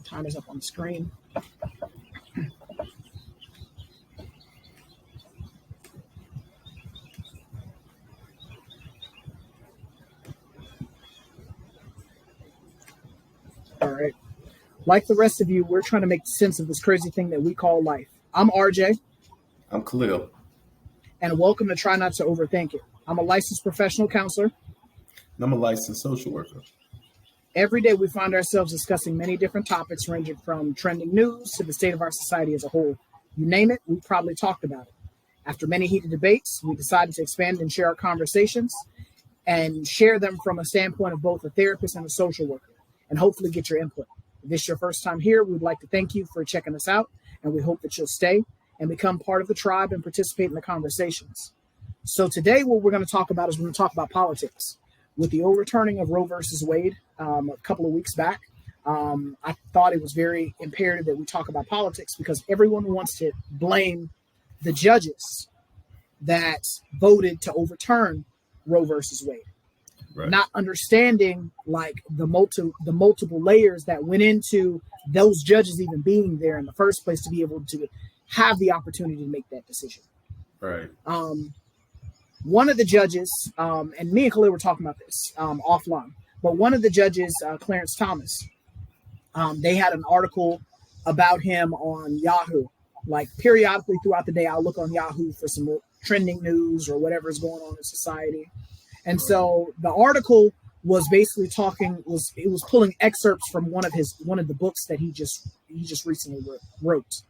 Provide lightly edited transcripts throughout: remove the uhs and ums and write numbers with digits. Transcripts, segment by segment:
Time is up on the screen. All right. Like the rest of you, we're trying to make sense of this crazy thing that we call life. I'm RJ. I'm Khalil. And welcome to Try Not to Overthink It. I'm a licensed professional counselor. And I'm a licensed social worker. Every day we find ourselves discussing many different topics ranging from trending news to the state of our society as a whole. You name it, we probably talked about it. After many heated debates, we decided to expand and share our conversations and share them from a standpoint of both a therapist and a social worker, and hopefully get your input. If this is your first time here, we'd like to thank you for checking us out, and we hope that you'll stay and become part of the tribe and participate in the conversations. So today what we're going to talk about is we're going to talk about politics. With the overturning of Roe versus Wade a couple of weeks back, I thought it was very imperative that we talk about politics because everyone wants to blame the judges that voted to overturn Roe versus Wade. Right. Not understanding like the multiple layers that went into those judges even being there in the first place to be able to have the opportunity to make that decision. Right. One of the judges, and me and Khalil were talking about this offline, but one of the judges, Clarence Thomas, they had an article about him on Yahoo. Like periodically throughout the day, I'll look on Yahoo for some trending news or whatever is going on in society. And so the article was basically pulling excerpts from one of the books that he just recently wrote.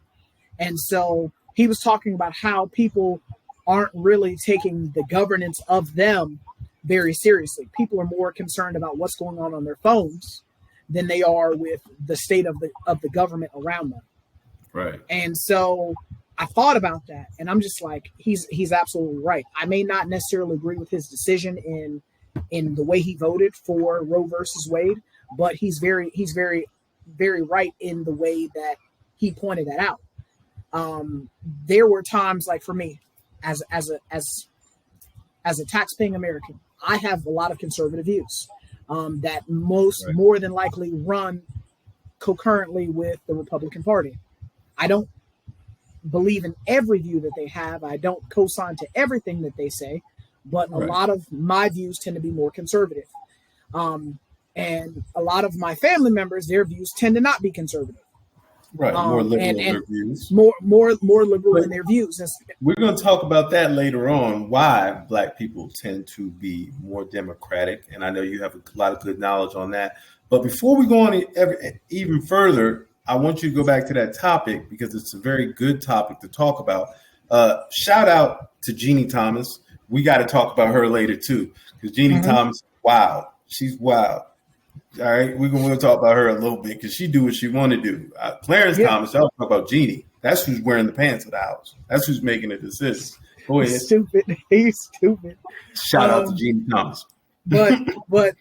And so he was talking about how people aren't really taking the governance of them very seriously. People are more concerned about what's going on their phones than they are with the state of the government around them. Right. And so I thought about that, and I'm just like, he's absolutely right. I may not necessarily agree with his decision in the way he voted for Roe versus Wade, but he's very, very right in the way that he pointed that out. There were times, like for me, as a tax-paying American, I have a lot of conservative views that more than likely run concurrently with the Republican Party. I don't believe in every view that they have. I don't co-sign to everything that they say, but a lot of my views tend to be more conservative. And a lot of my family members, their views tend to not be conservative. Right, more liberal in their views. More liberal in their views. We're going to talk about that later on, why Black people tend to be more democratic. And I know you have a lot of good knowledge on that. But before we go on even further, I want you to go back to that topic because it's a very good topic to talk about. Shout out to Jeannie Thomas. We got to talk about her later, too, because Jeannie Thomas, wow, she's wild. All right, we're going to talk about her a little bit because she do what she want to do. Clarence Thomas, I'll talk about Jeannie. That's who's wearing the pants of the house. That's who's making the decision. Go ahead. He's stupid. Shout out to Jeannie Thomas. But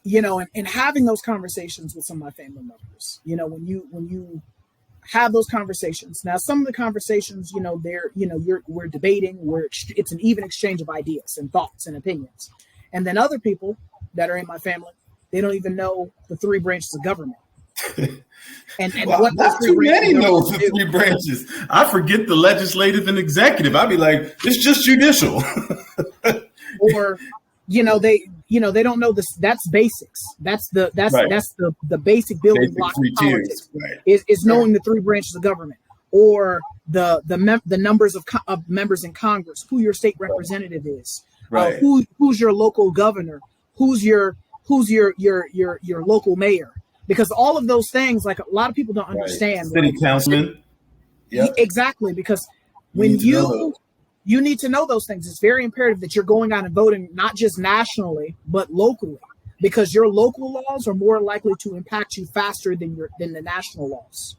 you know, and having those conversations with some of my family members, you know, when you have those conversations. Now, some of the conversations, you know, we're debating, it's an even exchange of ideas and thoughts and opinions. And then other people that are in my family, they don't even know the three branches of government. and well, what not too many know the three branches. I forget the legislative and executive. I'd be like, it's just judicial. Or, they don't know this. That's basics. That's the basic building block of politics. Right. Is knowing the three branches of government, or the numbers of members in Congress, who your state representative is, who's your local governor, who's your local mayor, because all of those things, like a lot of people don't understand. City councilman. Yeah, exactly. Because when you need to know those things. It's very imperative that you're going out and voting, not just nationally, but locally, because your local laws are more likely to impact you faster than the national laws.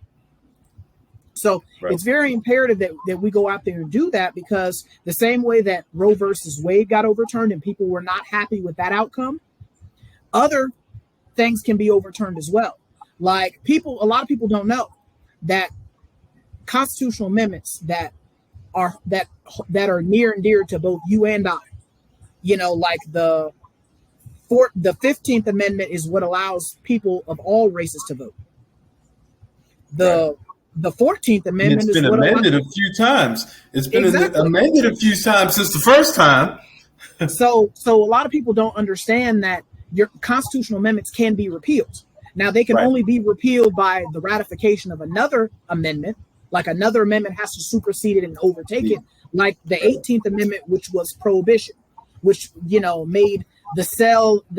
So it's very imperative that we go out there and do that, because the same way that Roe versus Wade got overturned and people were not happy with that outcome, other things can be overturned as well. Like a lot of people don't know that constitutional amendments that are near and dear to both you and I, like the 15th Amendment is what allows people of all races to vote. The 14th And Amendment it's is been what amended a few times. It's been exactly. amended a few times since the first time. So a lot of people don't understand that your constitutional amendments can be repealed. Now they can Right. only be repealed by the ratification of another amendment, like another amendment has to supersede it and overtake it, like the 18th Amendment, which was prohibition, which made the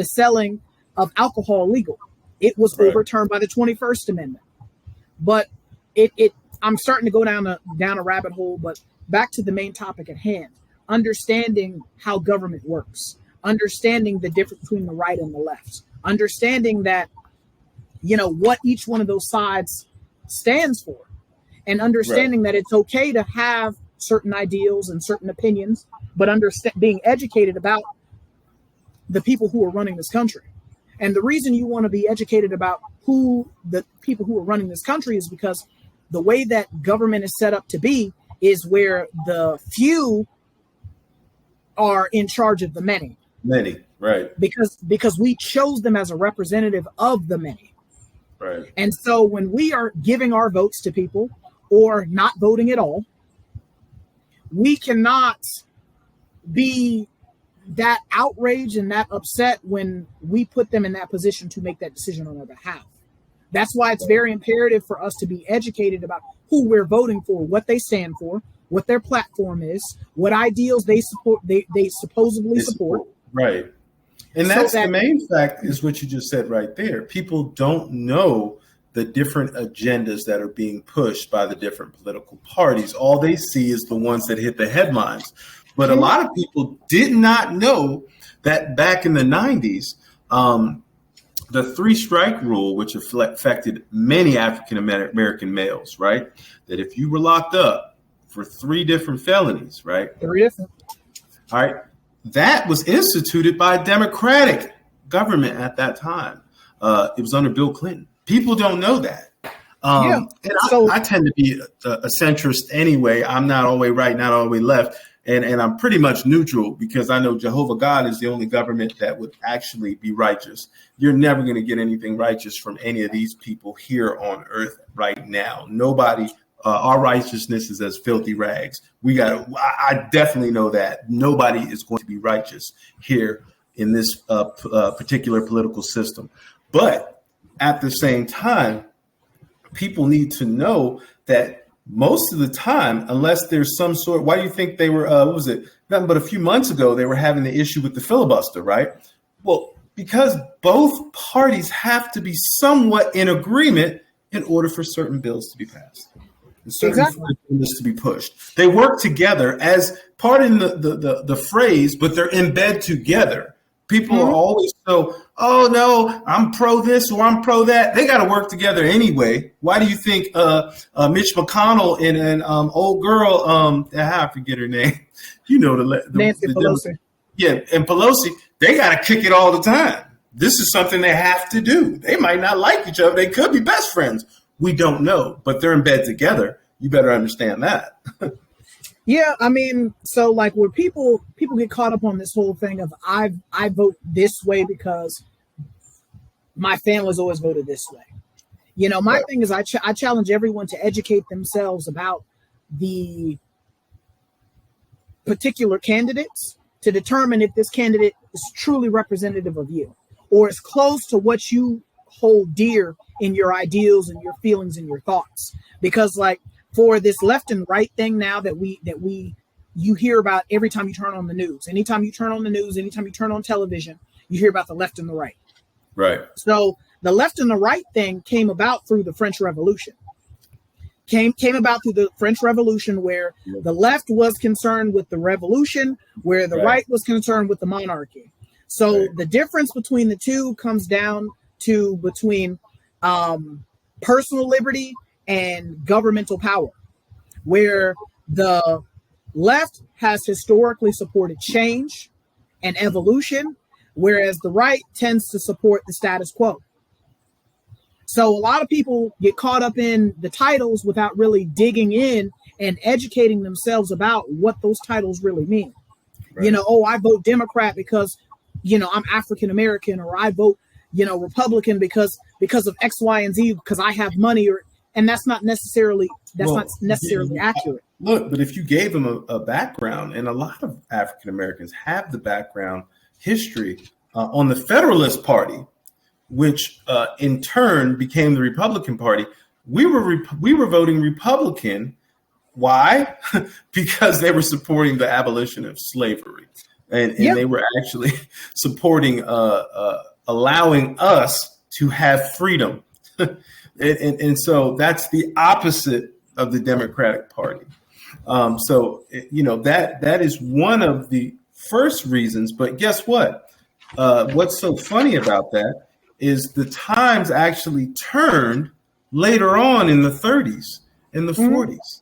selling of alcohol legal. It was overturned by the 21st Amendment. But I'm starting to go down a rabbit hole, but back to the main topic at hand. Understanding how government works, understanding the difference between the right and the left, understanding that, what each one of those sides stands for, and understanding that it's okay to have certain ideals and certain opinions, but being educated about the people who are running this country. And the reason you want to be educated about who the people who are running this country is because the way that government is set up to be is where the few are in charge of the many. Many, right. Because we chose them as a representative of the many. Right. And so when we are giving our votes to people or not voting at all, we cannot be that outraged and that upset when we put them in that position to make that decision on our behalf. That's why it's very imperative for us to be educated about who we're voting for, what they stand for, what their platform is, what ideals they support, they supposedly support. Right. And that's the main fact is what you just said right there. People don't know the different agendas that are being pushed by the different political parties. All they see is the ones that hit the headlines. But a lot of people did not know that back in the 90s, the 3-strike rule, which affected many African American males, right? That if you were locked up for 3 different felonies, right? 3 different. All right. That was instituted by a Democratic government at that time. It was under Bill Clinton. People don't know that. And I tend to be a centrist anyway. I'm not all the way right, not all the way left. And I'm pretty much neutral because I know Jehovah God is the only government that would actually be righteous. You're never going to get anything righteous from any of these people here on earth right now. Nobody. Our righteousness is as filthy rags. I definitely know that nobody is going to be righteous here in this particular political system. But at the same time, people need to know that most of the time, unless there's some sort, why do you think they were, nothing but a few months ago, they were having the issue with the filibuster, right? Well, because both parties have to be somewhat in agreement in order for certain bills to be passed. Exactly. To be pushed. They work together as pardon the phrase, but they're in bed together. People are always so, oh no, I'm pro this or I'm pro that. They got to work together anyway. Why do you think Mitch McConnell and old girl, I forget her name. Nancy Pelosi. And Pelosi, they got to kick it all the time. This is something they have to do. They might not like each other. They could be best friends. We don't know, but they're in bed together. You better understand that. Yeah, I mean, so like where people get caught up on this whole thing of I vote this way because my family's always voted this way. My thing is I challenge everyone to educate themselves about the particular candidates to determine if this candidate is truly representative of you or is close to what you hold dear in your ideals and your feelings and your thoughts. Because like for this left and right thing now that you hear about every time you turn on the news, anytime you turn on the news, anytime you turn on television, you hear about the left and the right. Right. So the left and the right thing came about through the French Revolution. Came about through the French Revolution, where the left was concerned with the revolution, where the right was concerned with the monarchy. So the difference between the two comes down to between personal liberty and governmental power, where the left has historically supported change and evolution, whereas the right tends to support the status quo. So a lot of people get caught up in the titles without really digging in and educating themselves about what those titles really mean. Right. I vote Democrat because, I'm African American, or I vote, Republican because of X, Y, and Z, because I have money, or And that's not necessarily Well, accurate. look, but if you gave them a background, and a lot of African Americans have the background history on the Federalist Party, which in turn became the Republican Party, we were voting Republican. Why? Because they were supporting the abolition of slavery, and they were actually supporting allowing us to have freedom. And so that's the opposite of the Democratic Party. So, that is one of the first reasons. But guess what? What's so funny about that is the times actually turned later on in the 30s, in the 40s.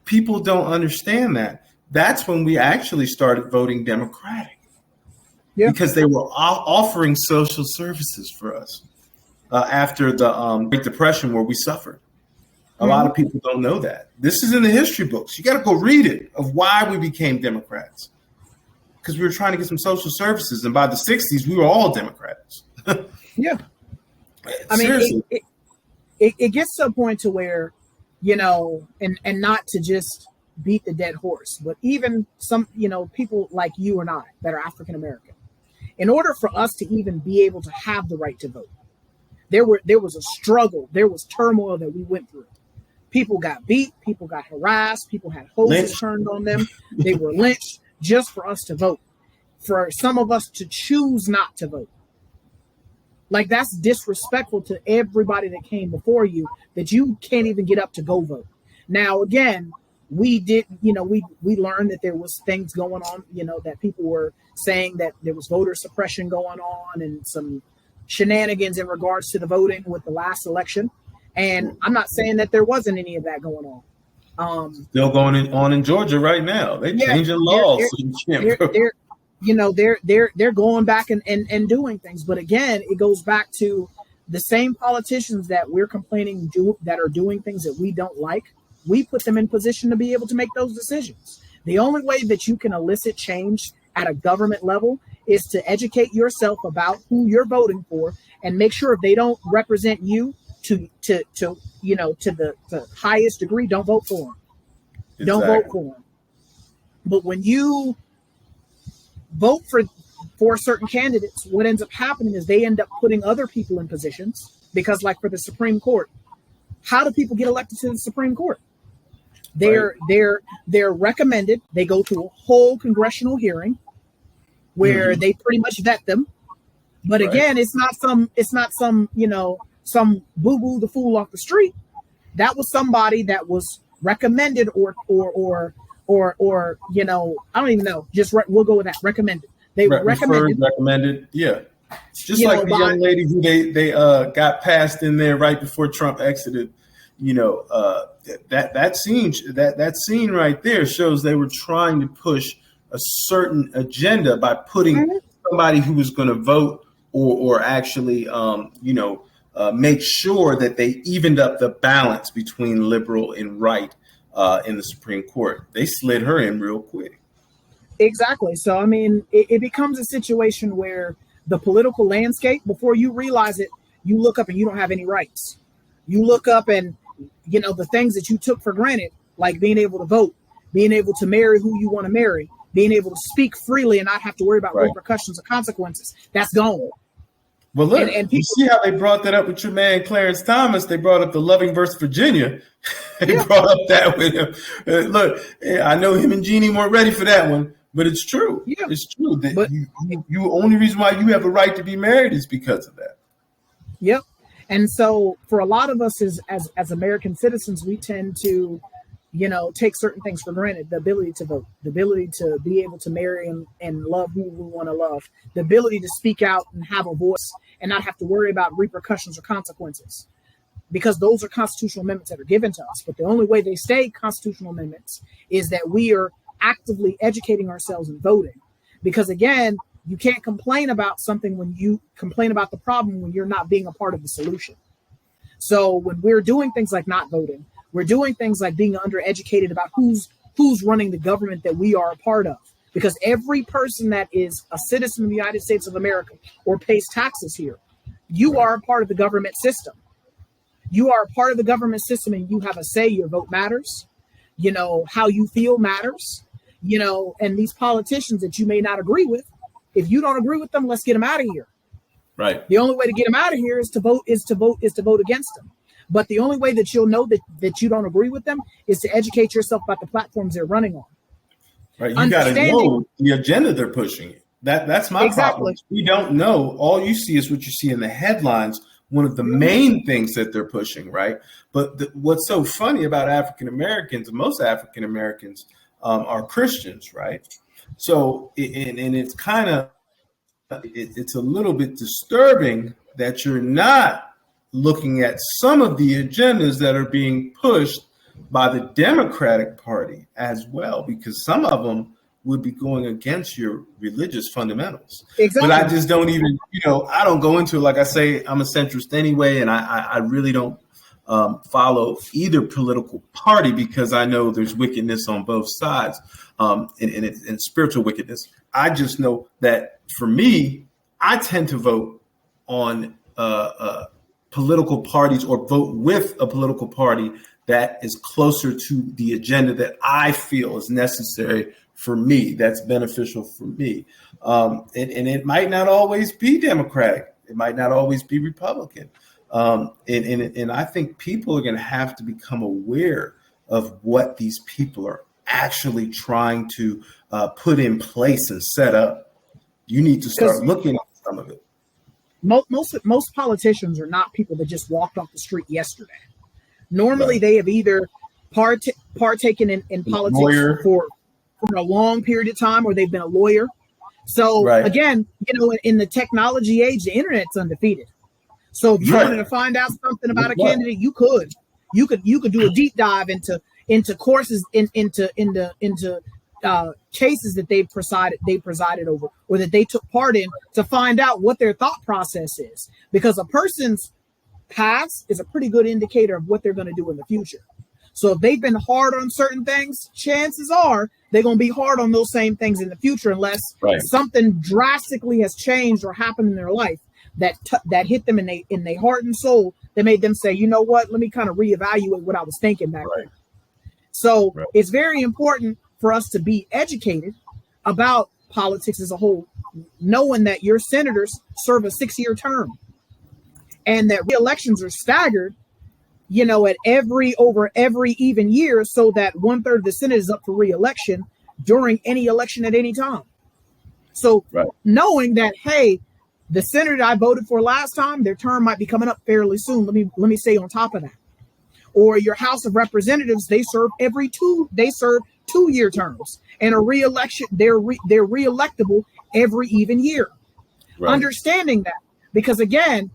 People don't understand that. That's when we actually started voting Democratic, because they were offering social services for us. After the Great Depression, where we suffered. A lot of people don't know that. This is in the history books. You got to go read it, of why we became Democrats. Because we were trying to get some social services. And by the 60s, we were all Democrats. Yeah. I mean, it gets to a point to where, and not to just beat the dead horse, but even some, people like you and I that are African American, in order for us to even be able to have the right to vote, there was a struggle. There was turmoil that we went through. People got beat. People got harassed. People had hoses turned on them. They were lynched just for us to vote. For some of us to choose not to vote. Like, that's disrespectful to everybody that came before you, that you can't even get up to go vote. Now, again, we learned that there was things going on, that people were saying that there was voter suppression going on and some shenanigans in regards to the voting with the last election. And I'm not saying that there wasn't any of that going on. Still going on in Georgia right now. They're changing laws. They're going back and doing things. But again, it goes back to the same politicians that we're complaining that are doing things that we don't like. We put them in position to be able to make those decisions. The only way that you can elicit change at a government level is to educate yourself about who you're voting for and make sure if they don't represent you to the highest degree, don't vote for them. Exactly. Don't vote for them. But when you vote for certain candidates, what ends up happening is they end up putting other people in positions, because like for the Supreme Court, how do people get elected to the Supreme Court? They're recommended. They go through a whole congressional hearing where they pretty much vet them. But again, it's not some some boo-boo the fool off the street. That was somebody that was recommended or I don't even know. We'll go with that. Recommended. They were recommended. Yeah. Just like the young lady who they got passed in there right before Trump exited. That scene right there shows they were trying to push a certain agenda by putting somebody who was going to vote or actually make sure that they evened up the balance between liberal and right in the Supreme Court. They slid her in real quick. Exactly. So, I mean, it becomes a situation where the political landscape, before you realize it, you look up and you don't have any rights. You look up and, the things that you took for granted, like being able to vote, being able to marry who you want to marry, being able to speak freely and not have to worry about repercussions or consequences, that's gone. Well, look, and people, you see how they brought that up with your man, Clarence Thomas. They brought up the Loving versus Virginia. They brought up that with him. Look, I know him and Jeannie weren't ready for that one, but it's true. Yeah. It's true that you only reason why you have a right to be married is because of that. Yep. And so for a lot of us as American citizens, we tend to, take certain things for granted. The ability to vote, the ability to be able to marry and love who we want to love, the ability to speak out and have a voice and not have to worry about repercussions or consequences, because those are constitutional amendments that are given to us. But the only way they stay constitutional amendments is that we are actively educating ourselves and voting. Because again, you can't complain about something when you complain about the problem when you're not being a part of the solution. So when we're doing things like not voting, we're doing things like being undereducated about who's running the government that we are a part of. Because every person that is a citizen of the United States of America or pays taxes here, you are a part of the government system. You are a part of the government system and you have a say. Your vote matters. How you feel matters. And these politicians that you may not agree with, if you don't agree with them, let's get them out of here. Right. The only way to get them out of here is to vote against them. But the only way that you'll know that you don't agree with them is to educate yourself about the platforms they're running on. Right. You got to know the agenda they're pushing. That's my problem. We don't know. All you see is what you see in the headlines. One of the main things that they're pushing, right? But what's so funny about African Americans, most African Americans are Christians, right? So, and it's kind of, it's a little bit disturbing that you're not looking at some of the agendas that are being pushed by the Democratic Party as well, because some of them would be going against your religious fundamentals. Exactly. But I just don't even, I don't go into it. Like I say, I'm a centrist anyway, and I really don't follow either political party because I know there's wickedness on both sides, and spiritual wickedness. I just know that for me, I tend to vote on political parties or vote with a political party that is closer to the agenda that I feel is necessary for me, that's beneficial for me. And it might not always be Democratic. It might not always be Republican. And I think people are going to have to become aware of what these people are actually trying to put in place and set up. You need to start looking at some of it. Most politicians are not people that just walked off the street yesterday. Normally, They have either partaken in politics for a long period of time, or they've been a lawyer. So again, in the technology age, the internet's undefeated. So if you wanted to find out something about a candidate, you could do a deep dive into courses into cases that they presided over or that they took part in to find out what their thought process is, because a person's past is a pretty good indicator of what they're going to do in the future. So if they've been hard on certain things, chances are they're going to be hard on those same things in the future, unless something drastically has changed or happened in their life that hit them in their heart and soul, that made them say, you know what, let me kind of reevaluate what I was thinking back then. So it's very important for us to be educated about politics as a whole, knowing that your senators serve a 6-year term and that re-elections are staggered, at over every even year, so that 1/3 of the Senate is up for re-election during any election at any time. So knowing that, hey, the senator I voted for last time, their term might be coming up fairly soon. Let me stay on top of that. Or your House of Representatives, they serve 2-year terms, and a re-election, they're re-electable every even year. Understanding that, because again,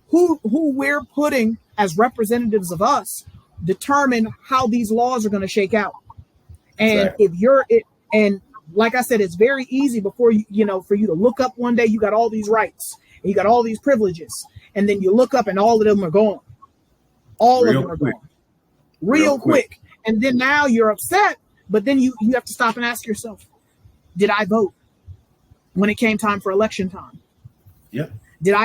who we're putting as representatives of us determine how these laws are going to shake out. And and like I said, it's very easy for you to look up one day, you got all these rights and you got all these privileges, and then you look up and all of them are gone. All of them are gone real quick. And then now you're upset, but then you have to stop and ask yourself, did I vote when it came time for election time? Yeah. Did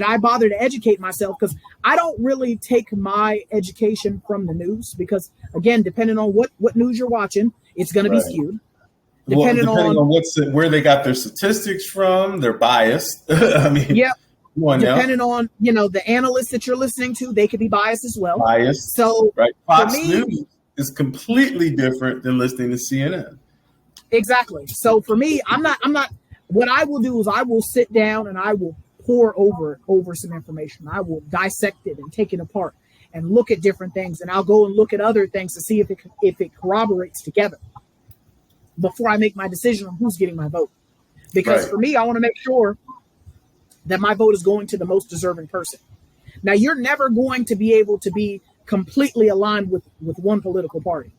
I bother to educate myself? Because I don't really take my education from the news, because again, depending on what news you're watching, it's going to be skewed. Depending on where they got their statistics from, they're biased. I mean, depending on the analysts that you're listening to, they could be biased as well. So Fox News is completely different than listening to CNN. Exactly. So for me, I'm not. What I will do is I will sit down and I will pour over some information. I will dissect it and take it apart and look at different things, and I'll go and look at other things to see if it corroborates together before I make my decision on who's getting my vote. Because for me, I want to make sure that my vote is going to the most deserving person. Now, you're never going to be able to be completely aligned with one political party.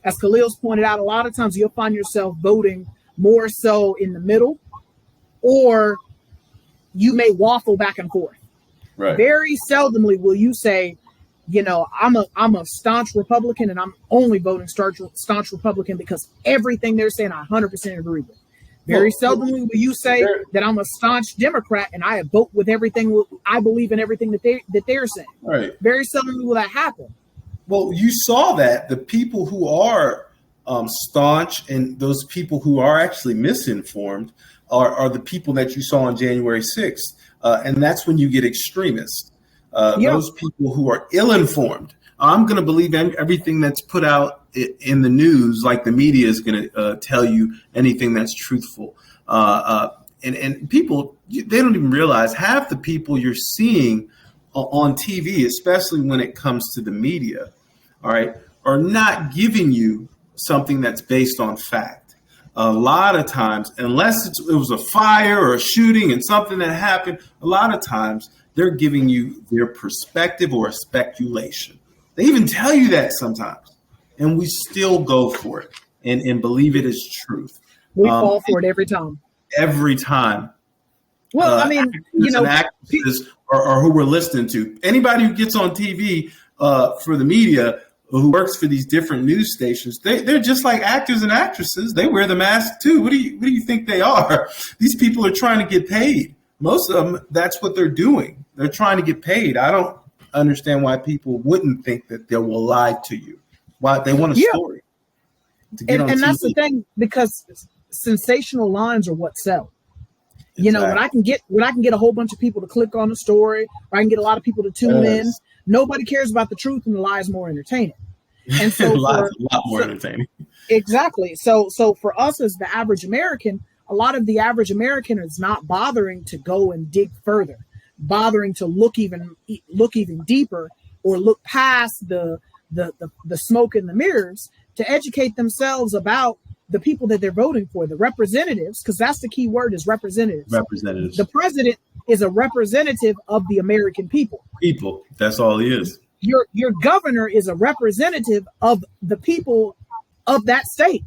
As Khalil's pointed out, a lot of times you'll find yourself voting more so in the middle, or you may waffle back and forth. Very seldomly will you say, I'm a staunch Republican and I'm only voting staunch Republican because everything they're saying I 100% agree with. Very seldomly will you say that I'm a staunch Democrat and I vote with everything. I believe in everything that they're saying. Right. Very seldomly will that happen. Well, you saw that the people who are staunch and those people who are actually misinformed are the people that you saw on January 6th. And that's when you get extremists. Those people who are ill-informed. I'm going to believe everything that's put out in the news, like the media is going to tell you anything that's truthful. And people, they don't even realize half the people you're seeing on TV, especially when it comes to the media, all right, are not giving you something that's based on fact. A lot of times, unless it was a fire or a shooting and something that happened, a lot of times they're giving you their perspective or a speculation. They even tell you that sometimes, and we still go for it and believe it is truth. We fall for it every time. Every time. Well, I mean, actresses or who we're listening to. Anybody who gets on TV for the media who works for these different news stations, they're just like actors and actresses. They wear the mask too. What do you think they are? These people are trying to get paid. Most of them, that's what they're doing. They're trying to get paid. I don't understand why people wouldn't think that they will lie to you. Why they want a story. And that's the thing, because sensational lines are what sell. Exactly. You know, when I can get a whole bunch of people to click on the story, or I can get a lot of people to tune in, nobody cares about the truth, and the lie is more entertaining. And so a lot more entertaining. Exactly. So for us as the average American, a lot of the average American is not bothering to go and dig further, bothering to look even deeper, or look past the smoke in the mirrors to educate themselves about the people that they're voting for, the representatives, because that's the key word, is representatives. Representatives. The president is a representative of the American people. People. That's all he is. Your governor is a representative of the people of that state.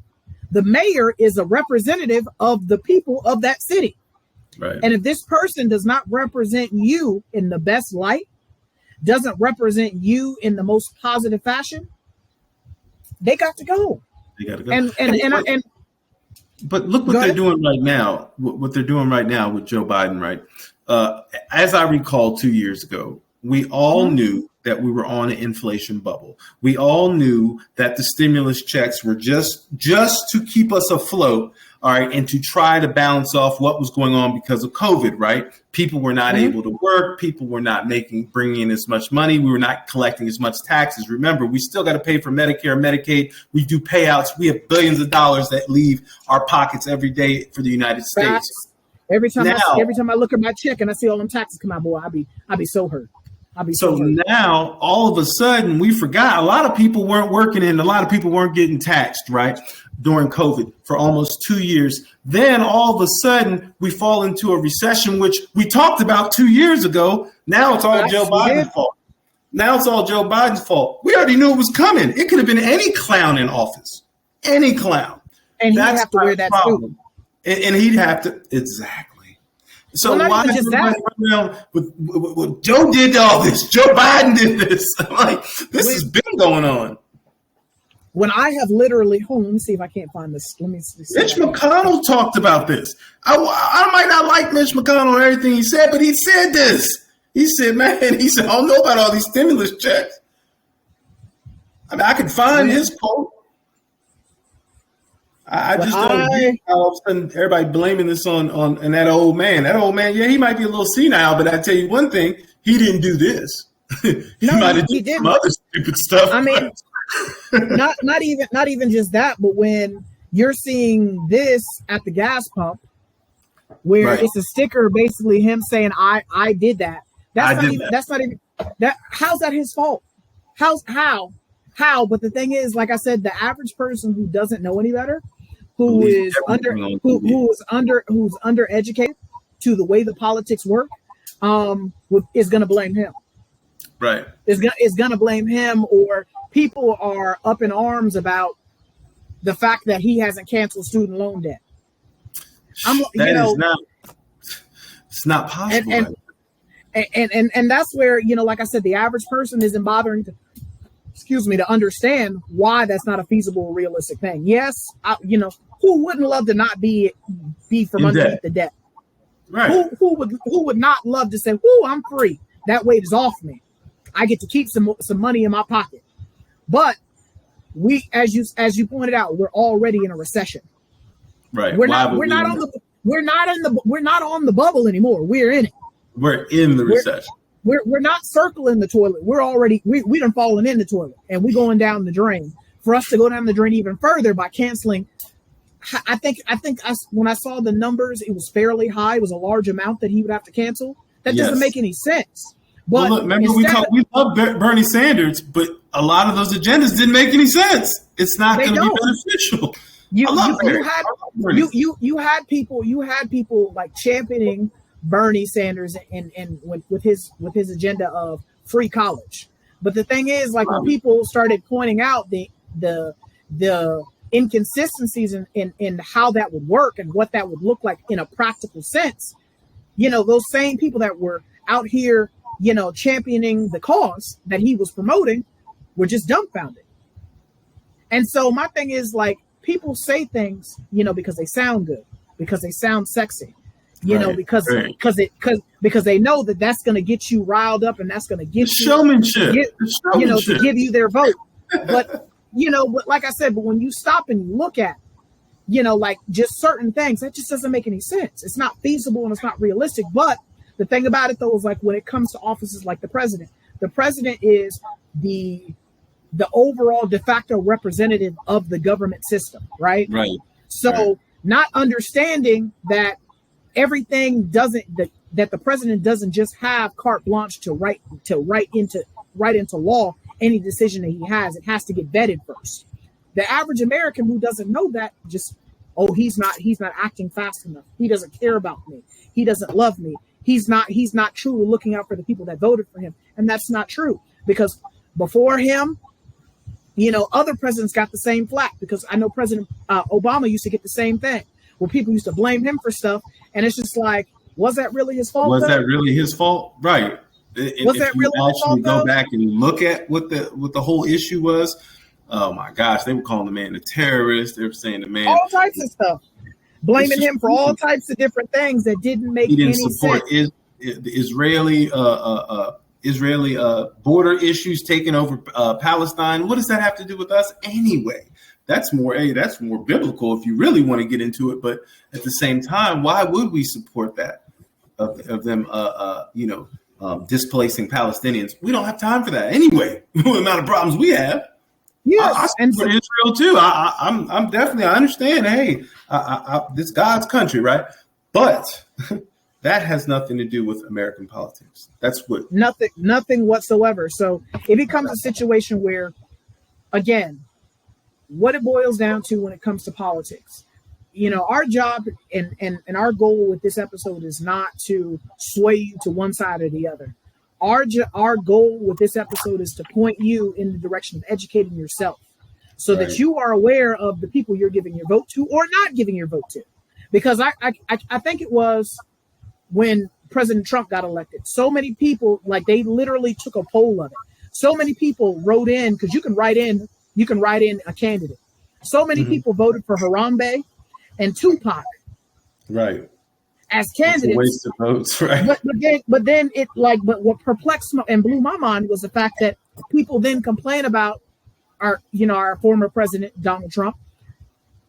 The mayor is a representative of the people of that city. Right. And if this person does not represent you in the best light, doesn't represent you in the most positive fashion, they got to go. They got to go. But look what they're doing right now. What they're doing right now with Joe Biden, right? As I recall, 2 years ago, we all knew that we were on an inflation bubble. We all knew that the stimulus checks were just to keep us afloat, all right, and to try to balance off what was going on because of COVID, right? People were not able to work. People were not bringing in as much money. We were not collecting as much taxes. Remember, we still got to pay for Medicare, Medicaid. We do payouts. We have billions of dollars that leave our pockets every day for the United States. Every time I look at my check and I see all them taxes come out, boy, I'll be so hurt. So now, all of a sudden, we forgot. A lot of people weren't working and a lot of people weren't getting taxed, right, during COVID for almost 2 years. Then all of a sudden, we fall into a recession, which we talked about 2 years ago. Now it's all Joe Biden's fault. Now it's all Joe Biden's fault. We already knew it was coming. It could have been any clown in office, any clown. And he'd have to wear that suit. And he'd have to, exactly. So why is everybody around with Joe did all this? Joe Biden did this. I'm like, this has been going on. When I have literally, let me see if I can't find this. Let me see. Mitch McConnell talked about this. I might not like Mitch McConnell and everything he said, but he said this. He said, man, I don't know about all these stimulus checks. I mean, I could find his quote. I just don't get how all of a sudden everybody blaming this on that old man. That old man, yeah, he might be a little senile, but I tell you one thing, he didn't do this. he might have done some other stupid stuff. I mean, not even just that, but when you're seeing this at the gas pump, where it's a sticker, basically him saying, "I did that." That's not even. How's that his fault? How? But the thing is, like I said, the average person who doesn't know any better, who's undereducated to the way the politics work, is going to blame him. Right. Is going to blame him, or people are up in arms about the fact that he hasn't canceled student loan debt. It's not possible. And that's where, like I said, the average person isn't bothering to understand why that's not a feasible, realistic thing. Yes, who who wouldn't love to not be from In underneath debt. the debt? Right. Who would not love to say, "Whoo, I'm free. That weight is off me. I get to keep some money in my pocket." But we, as you pointed out, we're already in a recession. Right. We're not on the bubble anymore. We're in it. We're in the recession. We're not circling the toilet. We're already we done fallen in the toilet, and we're going down the drain. For us to go down the drain even further by canceling, I think when I saw the numbers, it was fairly high. It was a large amount that he would have to cancel. That doesn't make any sense. But look, remember we love Bernie Sanders, but a lot of those agendas didn't make any sense. It's not going to be beneficial. You had people like championing Bernie Sanders and with his agenda of free college. But the thing is, like, when people started pointing out the inconsistencies in how that would work and what that would look like in a practical sense, those same people that were out here, championing the cause that he was promoting were just dumbfounded. And so my thing is, like, people say things, because they sound good, because they sound sexy, because they know that that's going to get you riled up and that's going to get showmanship, to give you their vote. But, but like I said, but when you stop and you look at, like, just certain things, that just doesn't make any sense. It's not feasible and it's not realistic. But the thing about it, though, is, like, when it comes to offices like the president is the overall de facto representative of the government system, right? Right. So not understanding that everything that the president doesn't just have carte blanche to write into law any decision that he has. It has to get vetted first. The average American who doesn't know that just, he's not acting fast enough. He doesn't care about me. He doesn't love me. He's not truly looking out for the people that voted for him. And that's not true, because before him, other presidents got the same flack, because I know President Obama used to get the same thing, where people used to blame him for stuff. And it's just like, was that really his fault? That really his fault? Right. Was that really his fault? Go back and look at what the whole issue was. Oh my gosh, they were calling the man a terrorist. They were saying the man all types of stuff, blaming him for all types of different things that didn't make any sense. He didn't support the Israeli border issues taking over Palestine. What does that have to do with us anyway? That's more biblical if you really want to get into it. But at the same time, why would we support that of them displacing Palestinians? We don't have time for that anyway. The amount of problems we have. Yes, I support Israel too. I'm definitely. I understand. Hey, this God's country, right? But that has nothing to do with American politics. That's what nothing whatsoever. So it becomes a situation where, again, what it boils down to when it comes to politics, our job and our goal with this episode is not to sway you to one side or the other. Our goal with this episode is to point you in the direction of educating yourself, so that you are aware of the people you're giving your vote to or not giving your vote to. Because I think it was when President Trump got elected, so many people, like, they literally took a poll of it. So many people wrote in, because you can write in a candidate. So many people voted for Harambe and Tupac. Right. As candidates. It's a waste of votes, right? But what perplexed and blew my mind was the fact that people then complain about our former president, Donald Trump,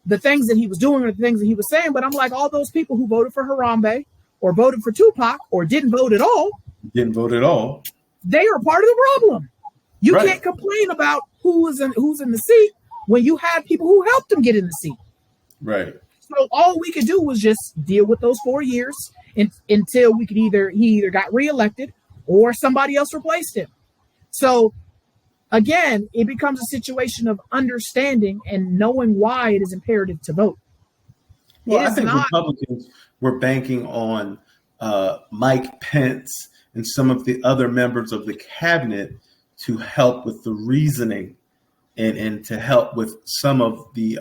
the things that he was doing or the things that he was saying. But I'm like, all those people who voted for Harambe or voted for Tupac or didn't vote at all, they are part of the problem. You can't complain about who's in the seat when you had people who helped them get in the seat. Right. So all we could do was just deal with those 4 years until he either got reelected or somebody else replaced him. So again, it becomes a situation of understanding and knowing why it is imperative to vote. Well, I think Republicans were banking on Mike Pence and some of the other members of the cabinet to help with the reasoning and to help with some of the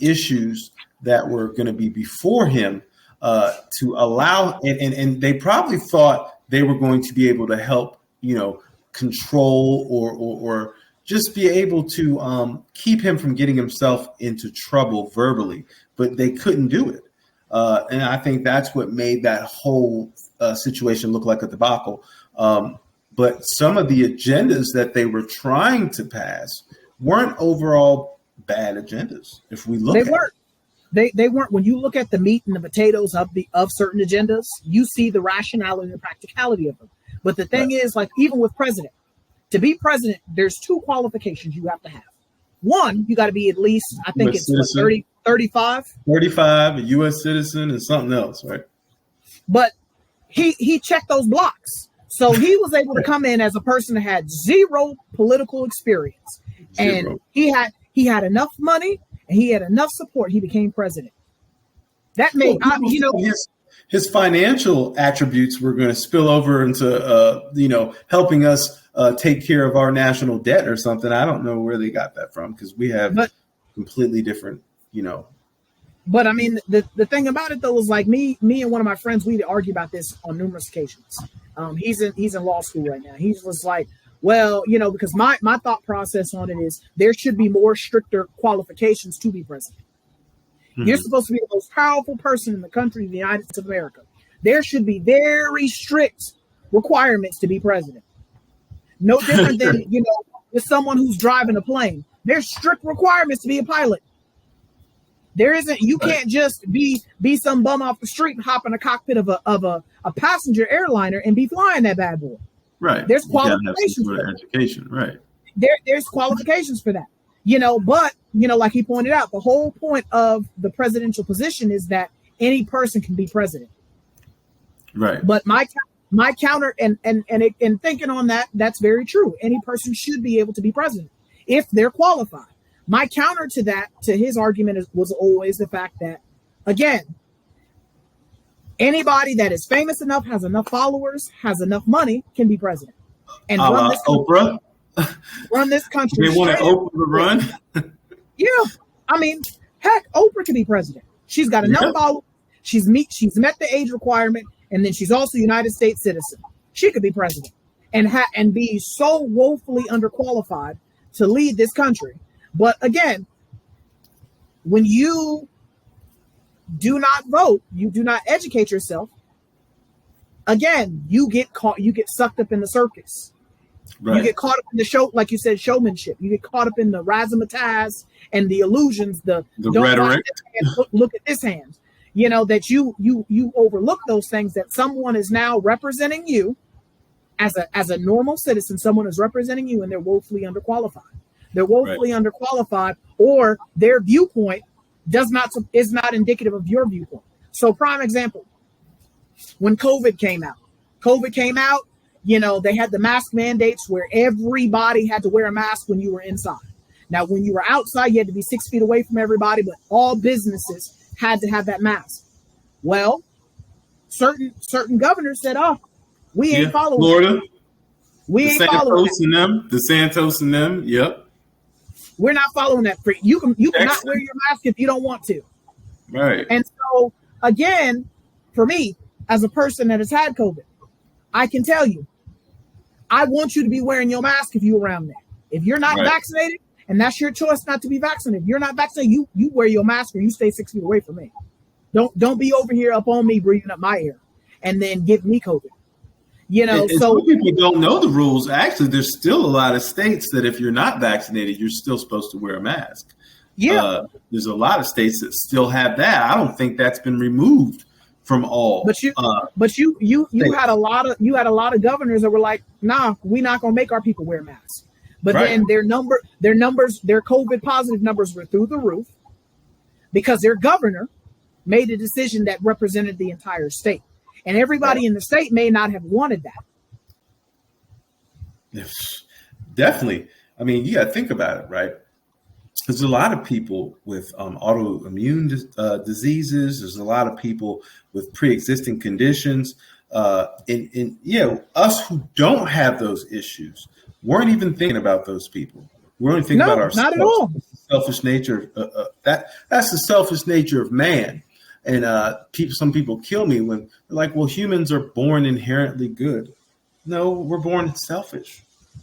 issues that were going to be before him, to allow, and they probably thought they were going to be able to help, control or just be able to keep him from getting himself into trouble verbally, but they couldn't do it. And I think that's what made that whole situation look like a debacle. But some of the agendas that they were trying to pass weren't overall bad agendas. If we look, they weren't. When you look at the meat and the potatoes of certain agendas, you see the rationality and the practicality of them. But the thing is, like, even with president, to be president, there's two qualifications you have to have. One, you got to be at least, I think it's 35. 35, a U.S. citizen, and something else, right? But he checked those blocks. So he was able to come in as a person that had zero political experience. And he had enough money and he had enough support. He became president. That made, his financial attributes were going to spill over into, helping us take care of our national debt or something. I don't know where they got that from, because we have completely different, But I mean, the thing about it, though, is like me and one of my friends, we argue about this on numerous occasions. He's in law school right now. He was like, well, because my thought process on it is there should be more stricter qualifications to be president. Mm-hmm. You're supposed to be the most powerful person in the country, the United States of America. There should be very strict requirements to be president. No different than, with someone who's driving a plane. There's strict requirements to be a pilot. There isn't. You can't just be some bum off the street and hop in a cockpit of a passenger airliner and be flying that bad boy. Right. There's qualifications for education. Right. There's qualifications for that. But like he pointed out, the whole point of the presidential position is that any person can be president. Right. But my counter and thinking on that, that's very true. Any person should be able to be president if they're qualified. My counter to that, to his argument, was always the fact that, again, anybody that is famous enough, has enough followers, has enough money, can be president. And run this Oprah. Run this country. They want Oprah to run. Yeah, I mean, heck, Oprah could be president. She's got enough followers. She's met the age requirement, and then she's also a United States citizen. She could be president and be so woefully underqualified to lead this country. But again, when you do not vote, you do not educate yourself, again, you get caught, you get sucked up in the circus. Right. You get caught up in the show, like you said, showmanship. You get caught up in the razzmatazz and the illusions, the rhetoric. Look at this hand. That you overlook those things, that someone is now representing you as a normal citizen. Someone is representing you and they're woefully underqualified. They're woefully underqualified, or their viewpoint is not indicative of your viewpoint. So, prime example, when COVID came out, they had the mask mandates where everybody had to wear a mask when you were inside. Now, when you were outside, you had to be 6 feet away from everybody, but all businesses had to have that mask. Well, certain governors said, "Oh, we ain't following Florida. We ain't following that. The Santos and them. Yep. We're not following that. You can not wear your mask if you don't want to." Right. And so, again, for me, as a person that has had COVID, I can tell you, I want you to be wearing your mask if you're around there. If you're not vaccinated, and that's your choice not to be vaccinated, if you're not vaccinated, you wear your mask or you stay 6 feet away from me. Don't be over here up on me breathing up my air and then give me COVID. So people don't know the rules. Actually, there's still a lot of states that if you're not vaccinated, you're still supposed to wear a mask. Yeah. There's a lot of states that still have that. I don't think that's been removed from all. But you had a lot of governors that were like, "Nah, we're not gonna make our people wear masks." But then their COVID positive numbers were through the roof because their governor made a decision that represented the entire state. And everybody in the state may not have wanted that. Yes, definitely. I mean, you got to think about it, right? There's a lot of people with autoimmune diseases. There's a lot of people with pre-existing conditions. Us who don't have those issues weren't even thinking about those people. We're only thinking about ourselves. Not at all. Selfish nature. That's the selfish nature of man. And some people kill me when they're like, "Well, humans are born inherently good." No, we're born selfish.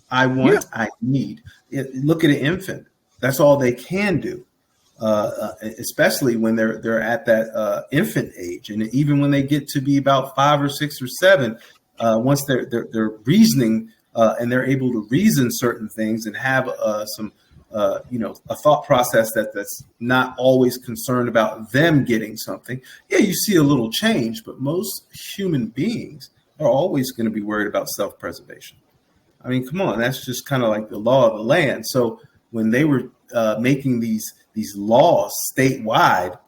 I want, I need. Look at an infant. That's all they can do, especially when they're at that infant age, and even when they get to be about 5 or 6 or 7, once they're reasoning and they're able to reason certain things and have some a thought process that's not always concerned about them getting something. Yeah, you see a little change, but most human beings are always going to be worried about self-preservation. I mean, come on, that's just kind of like the law of the land. So when they were making these laws statewide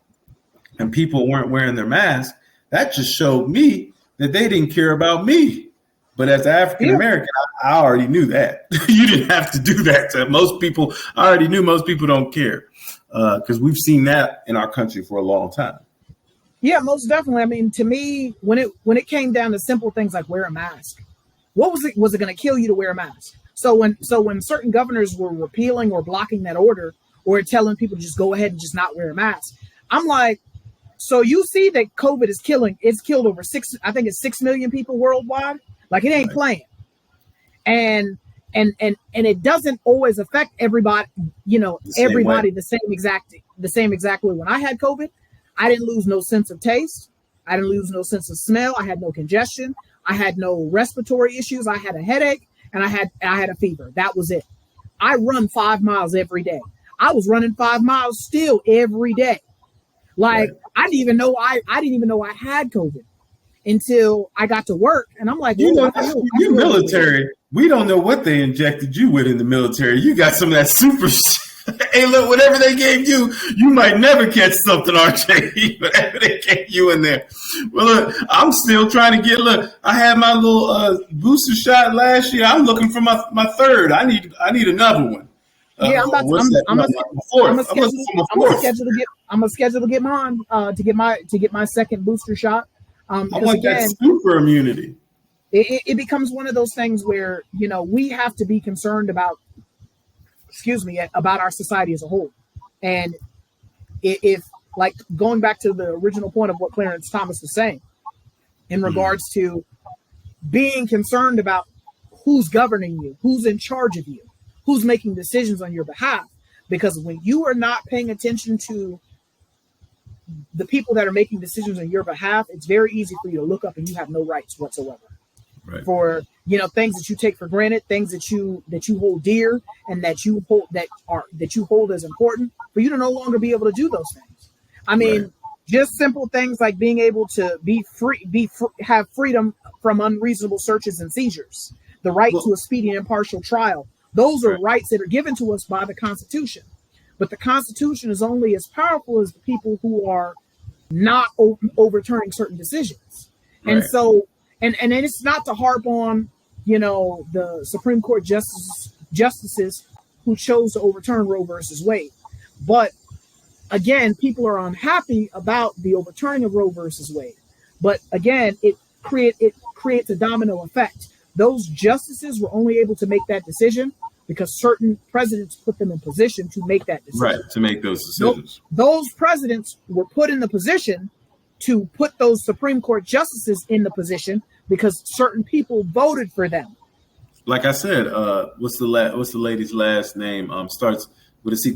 and people weren't wearing their masks, that just showed me that they didn't care about me. But as an African American, I already knew that. You didn't have to do that to most people. I already knew most people don't care because we've seen that in our country for a long time. Yeah, most definitely. I mean, to me, when it came down to simple things like wear a mask, what was it? Was it going to kill you to wear a mask? So when certain governors were repealing or blocking that order or telling people to just go ahead and just not wear a mask, I'm like, so you see that COVID is killing. It's killed over 6 million people worldwide. Like it ain't playing. And it doesn't always affect everybody, everybody the same exact way. When I had COVID, I didn't lose no sense of taste. I didn't lose no sense of smell. I had no congestion. I had no respiratory issues. I had a headache and I had a fever. That was it. I run 5 miles every day. I was running 5 miles still every day. Like I didn't even know I had COVID until I got to work, and I'm like, you're military. We don't know what they injected you with in the military. You got some of that super. Hey, look, whatever they gave you, you might never catch something, RJ. Whatever they gave you in there. Well, look, I'm still trying to get. Look, I had my little booster shot last year. I'm looking for my third. I need another one. Yeah, I'm scheduled to get mine to get my second booster shot. I want that super immunity. It becomes one of those things where, we have to be concerned about our society as a whole. And if like going back to the original point of what Clarence Thomas was saying in regards to being concerned about who's governing you, who's in charge of you, who's making decisions on your behalf, because when you are not paying attention to the people that are making decisions on your behalf, it's very easy for you to look up and you have no rights whatsoever. Right. For things that you take for granted, things that you hold dear, and that you hold as important, for you to no longer be able to do those things. I mean, just simple things like being able to have freedom from unreasonable searches and seizures, the right to a speedy and impartial trial. Those are rights that are given to us by the Constitution. But the Constitution is only as powerful as the people who are not overturning certain decisions. Right. And so, and it's not to harp on, the Supreme Court justices who chose to overturn Roe versus Wade. But again, people are unhappy about the overturning of Roe versus Wade. But again, it creates a domino effect. Those justices were only able to make that decision because certain presidents put them in position to make that decision. Right, to make those decisions. Those presidents were put in the position to put those Supreme Court justices in the position because certain people voted for them. Like I said, what's the lady's last name? Starts with a C.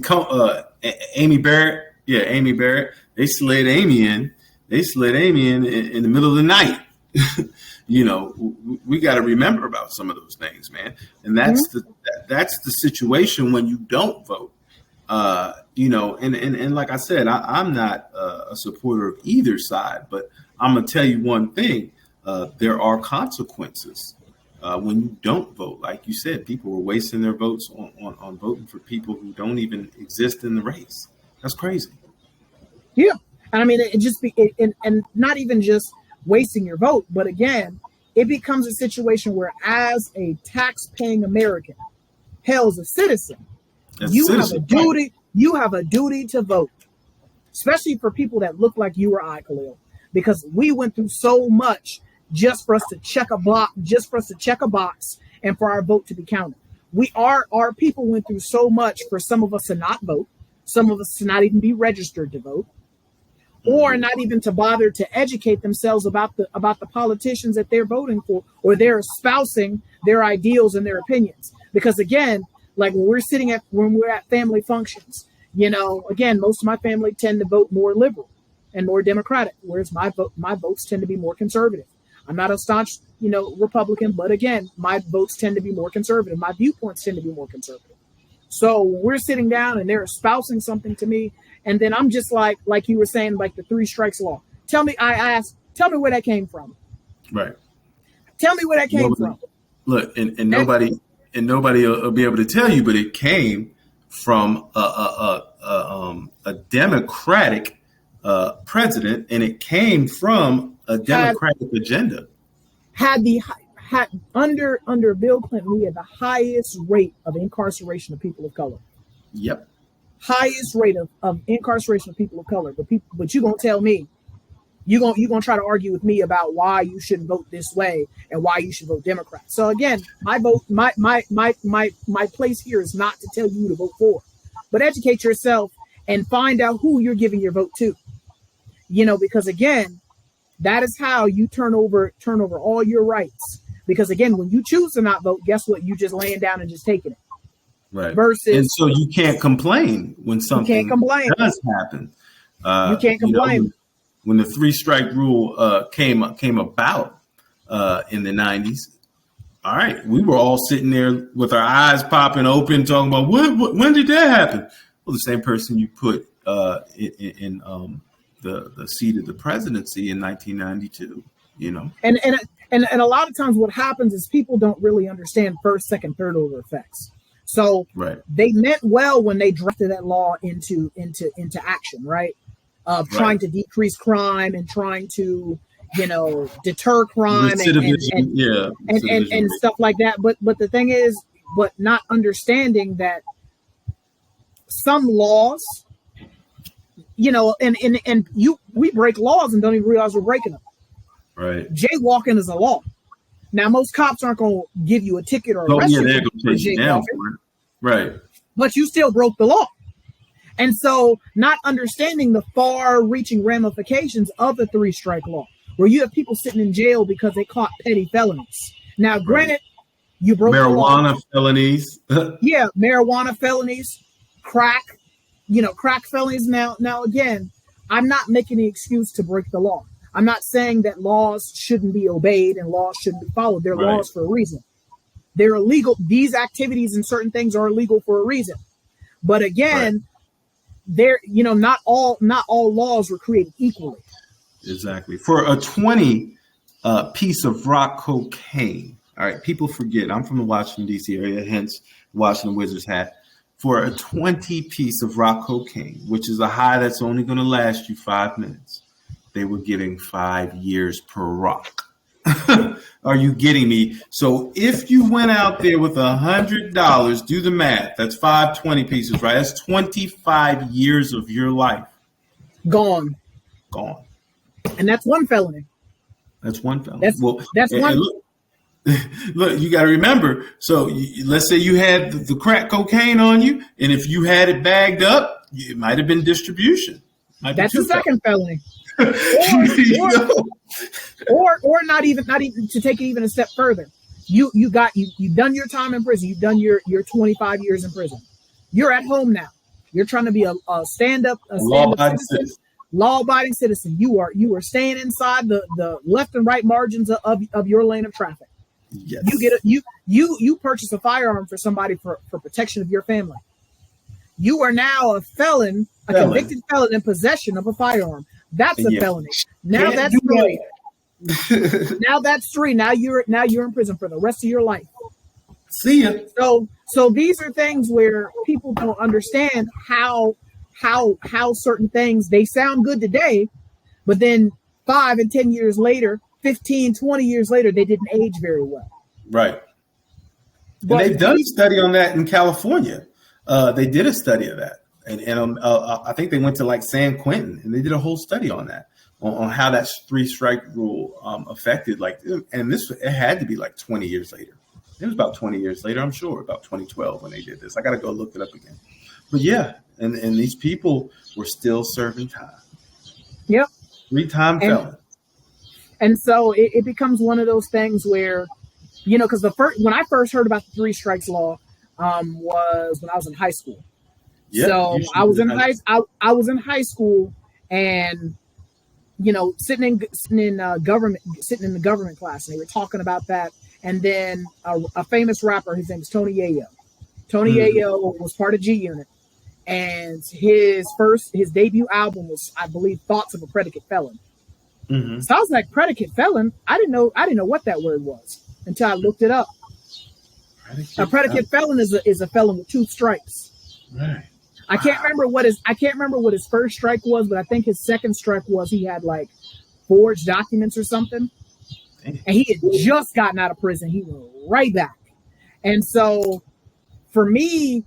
Amy Barrett. Yeah, Amy Barrett. They slid Amy in. In the middle of the night. We got to remember about some of those things, man. And that's the situation when you don't vote. And like I said, I'm not a supporter of either side, but I'm gonna tell you one thing: there are consequences when you don't vote. Like you said, people were wasting their votes on voting for people who don't even exist in the race. That's crazy. Yeah, and I mean, and not even just wasting your vote, but again, it becomes a situation where, as a tax-paying American, hell, as a citizen, you have a duty to vote, especially for people that look like you or I, Khalil, because we went through so much just for us to check a box, and for our vote to be counted. Our people went through so much for some of us to not vote, some of us to not even be registered to vote, or not even to bother to educate themselves about the politicians that they're voting for, or they're espousing their ideals and their opinions. Because again, like when we're at family functions, again, most of my family tend to vote more liberal and more Democratic, whereas my votes tend to be more conservative. I'm not a staunch, Republican, but again, my votes tend to be more conservative. My viewpoints tend to be more conservative. So we're sitting down and they're espousing something to me, and then I'm just like you were saying, like the three strikes law. Tell me where that came from. Right. Tell me where that came from. Look, and nobody will be able to tell you, but it came from a Democratic president, and it came from a Democratic agenda. Under Bill Clinton, we had the highest rate of incarceration of people of color. Yep. Highest rate of incarceration of people of color. But you're gonna tell me, you're gonna try to argue with me about why you shouldn't vote this way and why you should vote Democrat. So again, my place here is not to tell you to vote for, but educate yourself and find out who you're giving your vote to. Because again, that is how you turn over all your rights. Because again, when you choose to not vote, guess what? You just laying down and just taking it. Right. Versus, and so you can't complain when something does happen. You can't complain. When the three-strike rule came about in the 90s, all right, we were all sitting there with our eyes popping open, talking about when did that happen? Well, the same person you put in the seat of the presidency in 1992. And a lot of times what happens is people don't really understand first, second, third order effects. So They meant well when they drafted that law into action, right? Of trying to decrease crime and trying to, deter crime and stuff like that. But the thing is, not understanding that some laws, we break laws and don't even realize we're breaking them. Right. Jaywalking is a law. Now, most cops aren't going to give you a ticket or arrest you for jaywalking. Right. But you still broke the law. And so not understanding the far-reaching ramifications of the three-strike law, where you have people sitting in jail because they caught petty felonies. Now, granted, you broke marijuana felonies. Yeah, marijuana felonies, crack felonies. Now, again, I'm not making the excuse to break the law. I'm not saying that laws shouldn't be obeyed and laws shouldn't be followed. They're laws for a reason. They're illegal. These activities and certain things are illegal for a reason. But again, not all laws were created equally. Exactly. For a 20 piece of rock cocaine. All right, people forget. I'm from the Washington, D.C. area, hence Washington Wizards hat. For a 20 piece of rock cocaine, which is a high that's only going to last you 5 minutes, they were giving 5 years per rock. Are you getting me? So if you went out there with $100, do the math. That's 520 pieces, right? That's 25 years of your life. Gone. And that's one felony. That's one felony. That's one. Look, you got to remember. So let's say you had the crack cocaine on you, and if you had it bagged up, it might have been distribution. That's the second felony. or not even to take it even a step further. You've done your time in prison. You've done your 25 years in prison. You're at home now. You're trying to be a stand-up law-abiding citizen. You are staying inside the left and right margins of your lane of traffic. Yes. You purchase a firearm for somebody for protection of your family. You are now a convicted felon in possession of a firearm. That's a felony. Now that's three. Now that's three. Now you're in prison for the rest of your life. See ya. So these are things where people don't understand how certain things, they sound good today, but then 5 and 10 years later, 15, 20 years later, they didn't age very well. Right. And they've done a study on that in California. They did a study of that. And I think they went to like San Quentin and they did a whole study on that, on how that three-strike rule affected. It had to be like 20 years later. It was about 20 years later, I'm sure, about 2012 when they did this. I got to go look it up again. But yeah, and these people were still serving time. Yep. 3-time felon. And so it becomes one of those things where, because when I first heard about the three strikes law, was when I was in high school. Yeah, So you should I was do in that. I was in high school, and sitting in the government class, and they were talking about that. And then a famous rapper, his name is Tony Yayo. Tony Mhm. Yayo was part of G Unit, and his debut album was, I believe, Thoughts of a Predicate Felon. Mhm. So I was like, predicate felon? I didn't know what that word was until I looked it up. A predicate felon is a felon with 2 strikes. Right. I can't remember what his first strike was, but I think his second strike was he had like forged documents or something. Dang. And he had just gotten out of prison. He went right back. And so for me,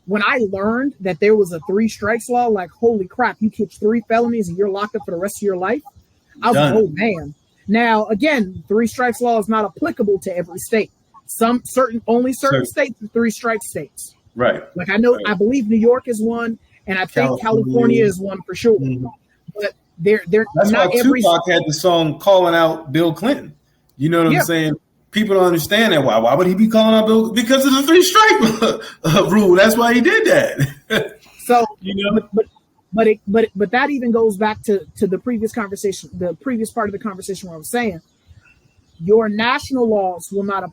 when I learned that there was a 3 strikes law, like, holy crap, you catch 3 felonies and you're locked up for the rest of your life. I was like, oh man. Now again, 3 strikes law is not applicable to every state. Only certain states are 3 strike states. Right. Like I believe New York is one, and I think California is one for sure. Mm-hmm. But they're that's not why every. Tupac had the song calling out Bill Clinton. You know what I'm saying? People don't understand that. Why would he be calling out Bill? Because of the 3 strike rule. That's why he did that. So but that even goes back to the previous conversation, the previous part of the conversation where I was saying your national laws will not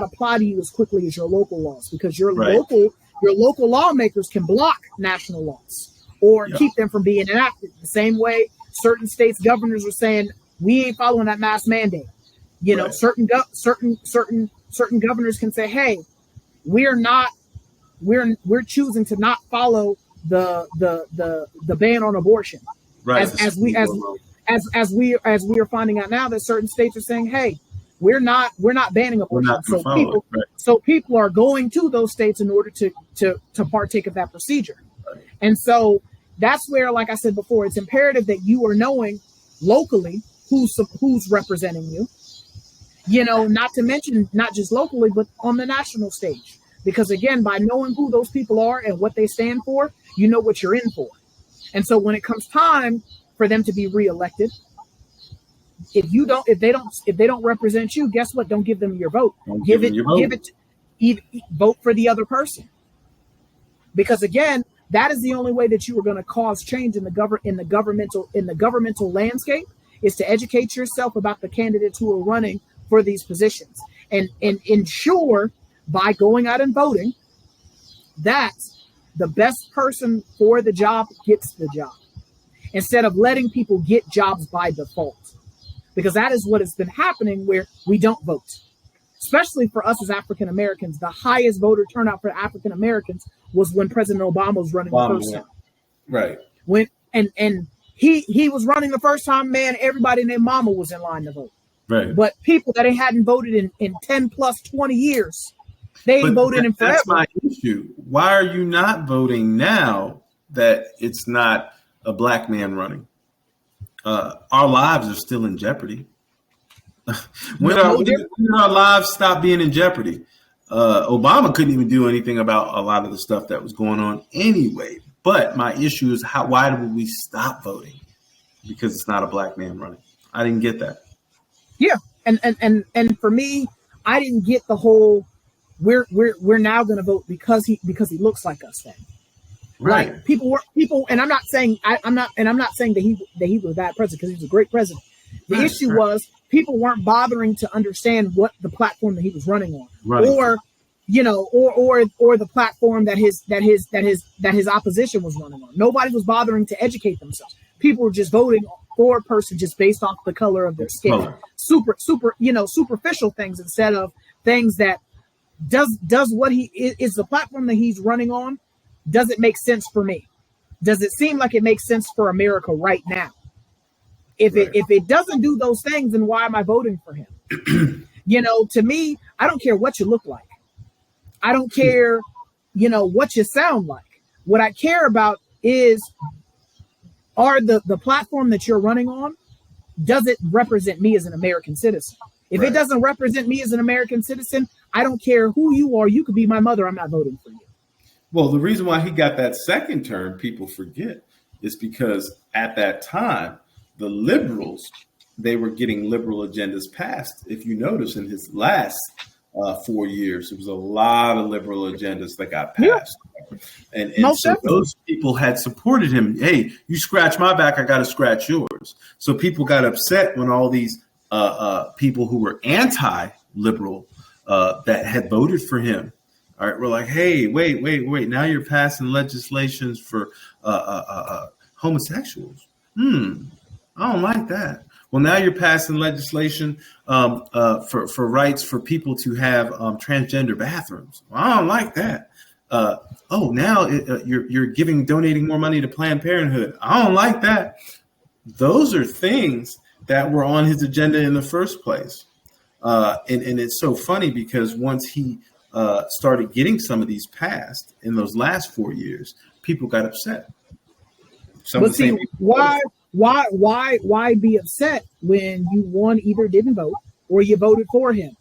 apply to you as quickly as your local laws, because your local lawmakers can block national laws or keep them from being enacted. The same way certain states' governors are saying we ain't following that mask mandate. Certain governors can say, hey, we're we're choosing to not follow the ban on abortion. Right. As we are finding out now that certain states are saying, hey, we're not banning abortion. So people are going to those states in order to partake of that procedure. Right. And so that's where, like I said before, it's imperative that you are knowing locally who's representing you. Not to mention not just locally, but on the national stage. Because again, by knowing who those people are and what they stand for, you know what you're in for. And so when it comes time for them to be reelected, if they don't represent you, guess what? Don't give them your vote. Vote for the other person. Because again, that is the only way that you are going to cause change in the governmental landscape, is to educate yourself about the candidates who are running for these positions, and ensure by going out and voting that the best person for the job gets the job, instead of letting people get jobs by default. Because that is what has been happening, where we don't vote. Especially for us as African Americans, the highest voter turnout for African Americans was when President Obama was running the first time. Right. And he was running the first time, man, everybody and their mama was in line to vote. Right. But people that hadn't voted in 10 plus 20 years, they ain't voted in forever. That's my issue. Why are you not voting now that it's not a black man running? Our lives are still in jeopardy. When our lives stop being in jeopardy? Obama couldn't even do anything about a lot of the stuff that was going on anyway. But my issue is why would we stop voting? Because it's not a black man running. I didn't get that. Yeah, and for me, I didn't get the whole we're now going to vote because he looks like us thing. Right. Like people, and I'm not saying that he was a bad president, because he was a great president. The issue was people weren't bothering to understand what the platform that he was running on, or the platform that his opposition was running on. Nobody was bothering to educate themselves. People were just voting for a person just based off the color of their skin. Superficial things, instead of things that does what he is the platform that he's running on. Does it make sense for me? Does it seem like it makes sense for America right now? If it doesn't do those things, then why am I voting for him? To me, I don't care what you look like. I don't care, what you sound like. What I care about is, are the platform that you're running on, does it represent me as an American citizen? If it doesn't represent me as an American citizen, I don't care who you are. You could be my mother. I'm not voting for you. Well, the reason why he got that second term, people forget, is because at that time, the liberals, they were getting liberal agendas passed. If you notice in his last 4 years. It was a lot of liberal agendas that got Yeah. passed. And Most so definitely. those people had supported him. Hey, you scratch my back, I got to scratch yours. So people got upset when all these people who were anti-liberal that had voted for him, all right, we're like, hey, wait. Now you're passing legislations for homosexuals. I don't like that. Well, now you're passing legislation for rights for people to have transgender bathrooms. Well, I don't like that. Now you're donating more money to Planned Parenthood. I don't like that. Those are things that were on his agenda in the first place. And it's so funny because once he started getting some of these passed in those last 4 years, people got upset. But see, why be upset when you, one, either didn't vote or you voted for him?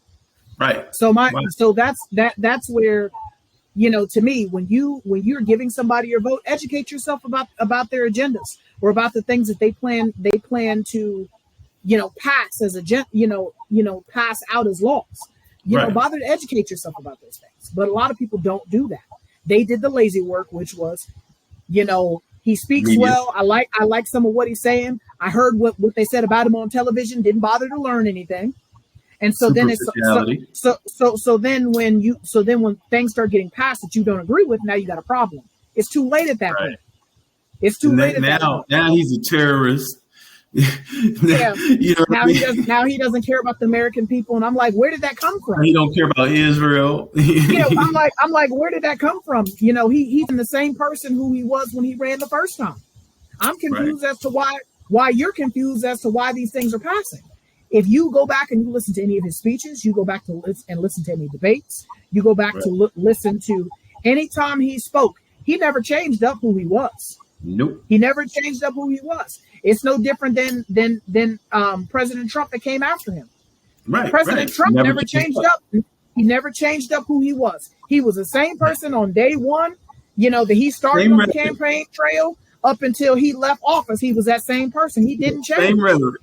Right. So that's where, to me, when you're giving somebody your vote, educate yourself about their agendas or about the things that they plan to, pass as pass out as laws. Bother to educate yourself about those things. But a lot of people don't do that. They did the lazy work, which was, he speaks well. I like some of what he's saying. I heard what they said about him on television. Didn't bother to learn anything. And so then when things start getting passed that you don't agree with, now you got a problem. It's too late at that point. It's too late at that point. Now he's a terrorist. Yeah. Now he doesn't care about the American people, and I'm like, where did that come from? He don't care about Israel. I'm like, where did that come from? He's the same person who he was when he ran the first time. I'm confused as to why you're confused as to why these things are passing. If you go back and you listen to any of his speeches, you go back to listen to any debates, you go back to listen to any time he spoke, he never changed up who he was. Nope. He never changed up who he was. It's no different than President Trump that came after him. Right. President Trump never changed up. He never changed up who he was. He was the same person on day one, that he started on the campaign trail up until he left office. He was that same person. He didn't change. Same rhetoric.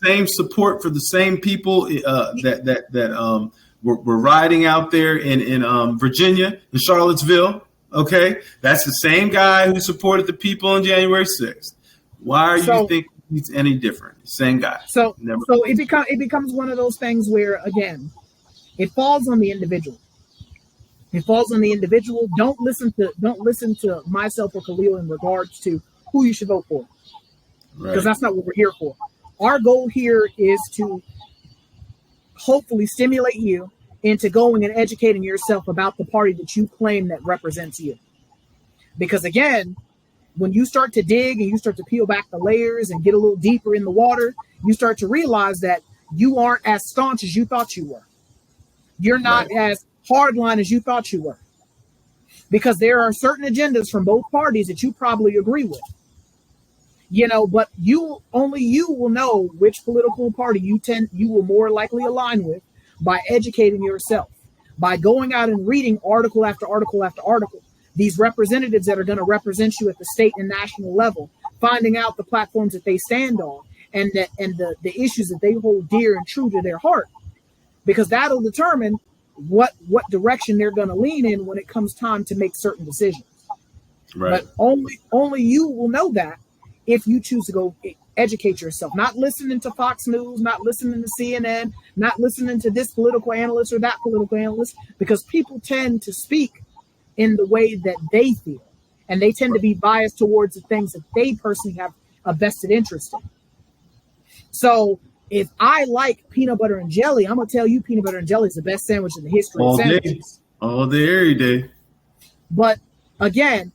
Same support for the same people that were riding out there in Virginia, in Charlottesville. Okay, that's the same guy who supported the people on January 6th. Why are you thinking he's any different? Same guy. So it becomes one of those things where, again, it falls on the individual. It falls on the individual. Don't listen to myself or Khalil in regards to who you should vote for, because that's not what we're here for. Our goal here is to hopefully stimulate you into going and educating yourself about the party that you claim that represents you. Because again, when you start to dig and you start to peel back the layers and get a little deeper in the water, you start to realize that you aren't as staunch as you thought you were. You're not as hardline as you thought you were. Because there are certain agendas from both parties that you probably agree with. But only you will know which political party you will more likely align with by educating yourself, by going out and reading article after article after article, these representatives that are going to represent you at the state and national level, finding out the platforms that they stand on and the issues that they hold dear and true to their heart, because that'll determine what direction they're going to lean in when it comes time to make certain decisions. Right. But only you will know that if you choose to go educate yourself, not listening to Fox News, not listening to CNN, not listening to this political analyst or that political analyst, because people tend to speak in the way that they feel, and they tend to be biased towards the things that they personally have a vested interest in. So if I like peanut butter and jelly, I'm going to tell you peanut butter and jelly is the best sandwich in the history of sandwiches. All day, every day. But again,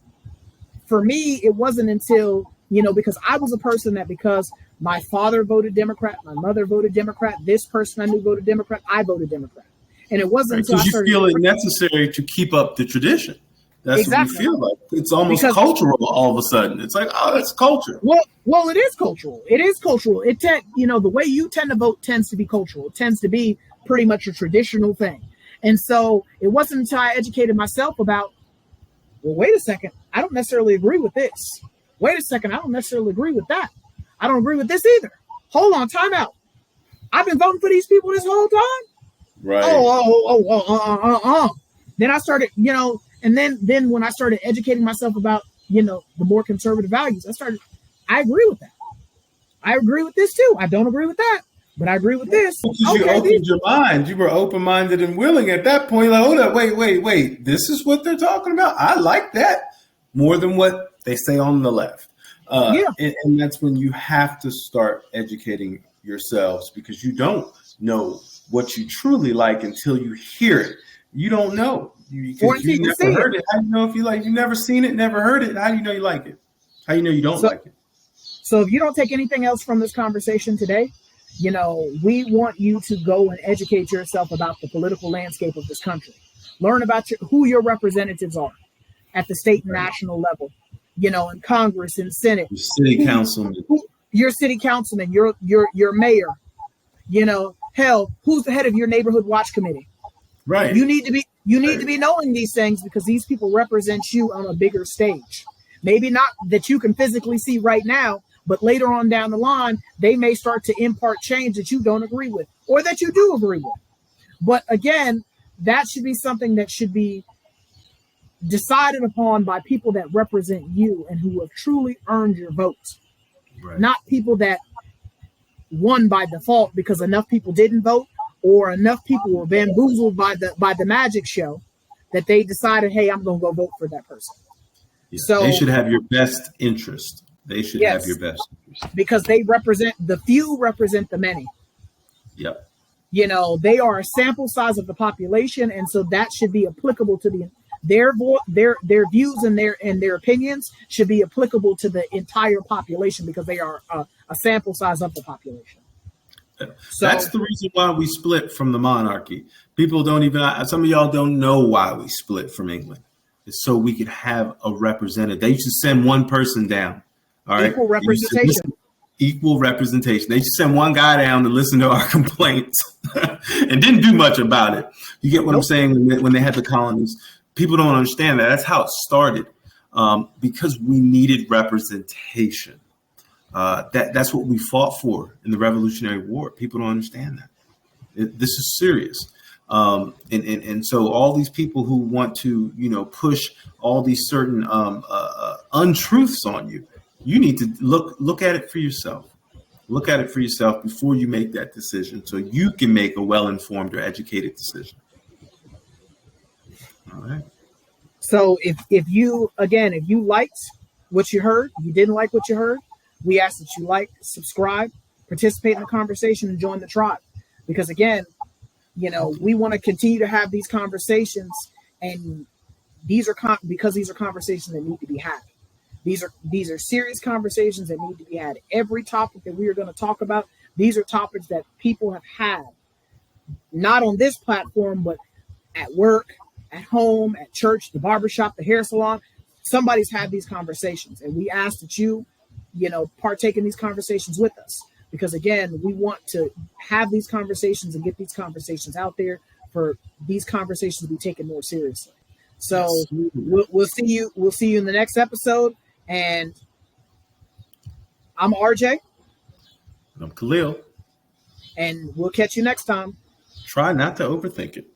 for me, it wasn't until, because I was a person that, because my father voted Democrat, my mother voted Democrat, this person I knew voted Democrat, I voted Democrat. And it wasn't until I started. Because you feel it necessary to keep up the tradition. That's exactly what you feel like. It's almost cultural all of a sudden. It's like, oh, that's culture. Well, it is cultural. It is cultural. The way you tend to vote tends to be cultural. It tends to be pretty much a traditional thing. And so it wasn't until I educated myself about, well, wait a second, I don't necessarily agree with this. Wait a second, I don't necessarily agree with that. I don't agree with this either. Hold on, time out. I've been voting for these people this whole time. Right. Then I started, and then when I started educating myself about, the more conservative values, I agree with that. I agree with this too. I don't agree with that, but I agree with this. Because you opened your mind. You were open-minded and willing at that point. Like, hold up, wait. This is what they're talking about. I like that more than what they say on the left. And that's when you have to start educating yourselves, because you don't know what you truly like until you hear it. You don't know. You never heard it. How do you know if you like it? You never seen it, never heard it. How do you know you like it? How do you know you don't like it? So if you don't take anything else from this conversation today, we want you to go and educate yourself about the political landscape of this country. Learn about who your representatives are at the state and national level, in Congress and Senate. Your city councilman. Your city councilman, your mayor, hell, who's the head of your neighborhood watch committee? Right. You need to be knowing these things, because these people represent you on a bigger stage. Maybe not that you can physically see right now, but later on down the line, they may start to impart change that you don't agree with, or that you do agree with. But again, that should be something that should be decided upon by people that represent you and who have truly earned your vote. Right. Not people that won by default because enough people didn't vote, or enough people were bamboozled by the magic show that they decided, hey, I'm going to go vote for that person. Yeah. So they should have your best interest. They should have your best interest. Because the few represent the many. Yep. They are a sample size of the population, and so that should be applicable to their views and their opinions should be applicable to the entire population, because they are a sample size of the population. So that's the reason why we split from the monarchy. People don't even, some of y'all don't know why we split from England. It's so we could have a representative. They used to send one person down. All right. Equal representation. Equal representation. They just sent one guy down to listen to our complaints and didn't do much about it. You get what I'm saying? When they had the colonies, people don't understand that. That's how it started, because we needed representation. That's what we fought for in the Revolutionary War. People don't understand that. This is serious. And so all these people who want to, push all these certain untruths on you, you need to look at it for yourself. Look at it for yourself before you make that decision, so you can make a well-informed or educated decision. All right. So if you liked what you heard, you didn't like what you heard, we ask that you like, subscribe, participate in the conversation, and join the tribe. Because again, we want to continue to have these conversations, and these are conversations that need to be had. These are serious conversations that need to be had. Every topic that we are going to talk about, these are topics that people have had, not on this platform, but at work, at home, at church, the barbershop, the hair salon. Somebody's had these conversations, and we ask that you partake in these conversations with us, because again, we want to have these conversations and get these conversations out there for these conversations to be taken more seriously. So we'll see you in the next episode. And I'm RJ. I'm Khalil. And we'll catch you next time. Try not to overthink it.